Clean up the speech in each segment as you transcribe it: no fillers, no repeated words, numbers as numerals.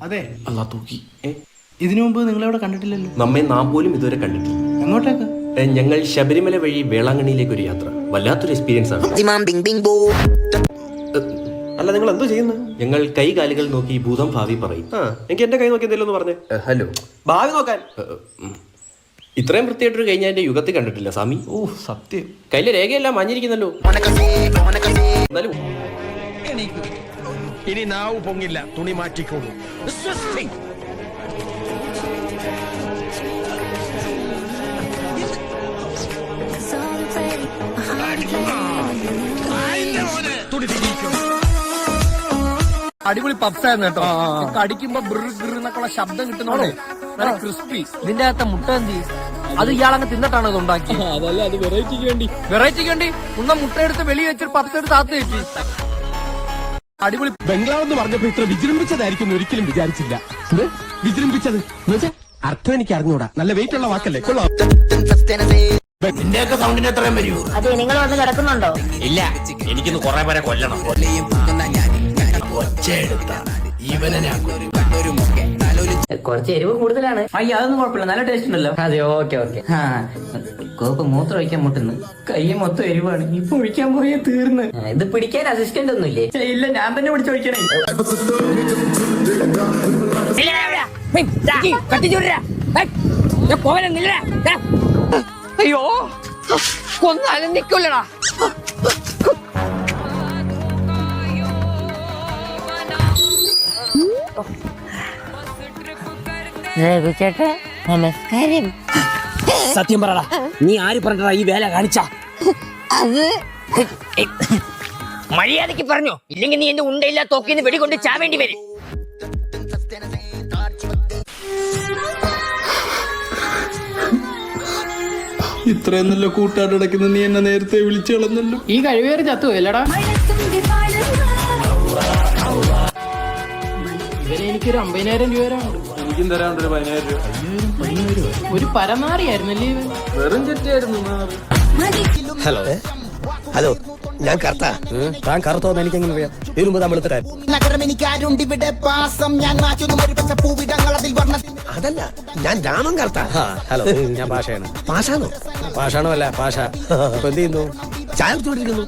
അതെ, അല്ലാ തൂക്കി. ഇതിനു മുമ്പ് നിങ്ങളെവിടെ കണ്ടിട്ടില്ലല്ലോ. നമ്മെ നാം പോലും ഇതുവരെ കണ്ടിട്ടില്ല. എങ്ങോട്ടേക്ക്? ഞങ്ങൾ ശബരിമല വഴി വേളാങ്കണ്ണിയിലേക്ക് ഒരു യാത്ര. വല്ലാത്തൊരു എക്സ്പീരിയൻസ് ആണ്. അല്ല, നിങ്ങൾ എന്തോ ചെയ്യുന്നത്? ഞങ്ങൾ കൈ കാലുകൾ നോക്കി ഭൂതം ഭാവി പറയും. എനിക്ക് എന്റെ കൈ നോക്കി എന്തെങ്കിലും പറഞ്ഞേ. ഹലോ, ഭാവി നോക്കാൻ. ഇത്രയും വൃത്തിയായിട്ടൊരു കഴിഞ്ഞ എന്റെ യുഗത്തിൽ കണ്ടിട്ടില്ല സ്വാമി. ഓ സത്യം, കയ്യിലെ രേഖയെല്ലാം മഞ്ഞിരിക്കുന്നല്ലോ. എന്നാലും ഇനി നാവ് പൊങ്ങില്ല, തുണി മാറ്റിക്കോളൂ. അടിപൊളി പപ്സ് ആയിരുന്നു കേട്ടോ. കടിക്കുമ്പോ എന്നൊക്കെയുള്ള ശബ്ദം കിട്ടുന്നോളൂ. നല്ല ക്രിസ്പി. ഇതിന്റെ അകത്തെ മുട്ട എന്തി അത് ഇയാളങ്ങ് തിന്നിട്ടാണ് ഇത് ഉണ്ടാക്കി. അതല്ല, അത് വെറൈറ്റിക്ക് വേണ്ടി ഒന്ന മുട്ട എടുത്ത് വെളി വെച്ചിട്ട് പപ്സ് എടുത്ത് താത്ത് വെച്ചു. അടിപൊളി. ബംഗ്ലാവ് എന്ന് പറഞ്ഞപ്പോ ഇത്ര വിജൃംഭിച്ചതായിരിക്കും ഒരിക്കലും വിചാരിച്ചില്ല. വിജൃംഭിച്ചത് അർത്ഥം എനിക്ക് അറിഞ്ഞൂടാ. നല്ല വെയിറ്റ് ഉള്ള വാക്കല്ലേ, കൊള്ളാം. നിന്റെയൊക്കെ സൗണ്ടിന് എത്രയും വരൂ. അതെ, നിങ്ങൾ വന്ന് കിടക്കുന്നുണ്ടോ? ഇല്ല, എനിക്കിന്ന് കുറെ പേരെ കൊല്ലണം. കുറച്ച് എരിവ് കൂടുതലാണ്. അയ്യ, അതൊന്നും കുഴപ്പമില്ല, നല്ല ടേസ്റ്റ് ഉണ്ടല്ലോ. അതെ, ഓക്കെ. കോപ്പ് മൂത്രം ഒഴിക്കാൻ മുട്ടുന്നു. കൈ മൊത്തം എരിവാണ്. ഇപ്പൊ ഒഴിക്കാൻ പോയാ തീർന്ന്. ഇത് പിടിക്കാൻ അസിസ്റ്റന്റ് ഒന്നുമില്ലേ? ഇല്ല, ഞാൻ തന്നെ പിടിച്ചൊഴിക്കണേ. അയ്യോ, കൊന്നാലും നിക്കൂലടാ. ചേട്ടാ നമസ്കാരം. സത്യം പറടാ, നീ ആര് പറഞ്ഞടാ ഈ വേല കാണിച്ച? അത് മര്യാദക്ക് പറഞ്ഞോ, ഇല്ലെങ്കിൽ നീ എന്റെ ഉണ്ടയില്ല തോക്കിന്ന് വെടികൊണ്ട് ചാവേണ്ടി വരും. ഇത്രയും നല്ല കൂട്ടാടക്കുന്ന നീ എന്നെ നേരത്തെ വിളിച്ചു കളഞ്ഞല്ലോ. ഈ കഴിവേറി ചത്തു അല്ലടാ. ഇവരെ എനിക്കൊരു 50,000 രൂപ തരാനുണ്ട്. എനിക്കും തരാണ്ട് ഒരു 10,000 രൂപ. ഒരു പരമാറിയായിരുന്നല്ലേ ഇവൻ? വെറും ചെറ്റായിരുന്നു. ഹലോ ഹലോ, ഞാൻ കറുത്ത. താൻ കറുത്തോന്ന് എനിക്കെങ്ങനെ അറിയാം? ഇതിനു മുമ്പ് നമ്മൾ അതല്ല, ഞാൻ രാമൻ കറുത്ത. ഹലോ, ഞാൻ പാഷയാണ്. പാഷാണോ? പാഷാണോ അല്ല, പാഷ. ഇപ്പൊ എന്ത് ചെയ്യുന്നു? ചായ കുടിച്ചോണ്ടിരിക്കുന്നു.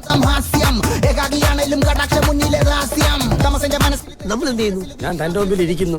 നമ്മൾ എന്ത് ചെയ്യുന്നു? ഞാൻ തന്റെ മുമ്പിൽ ഇരിക്കുന്നു.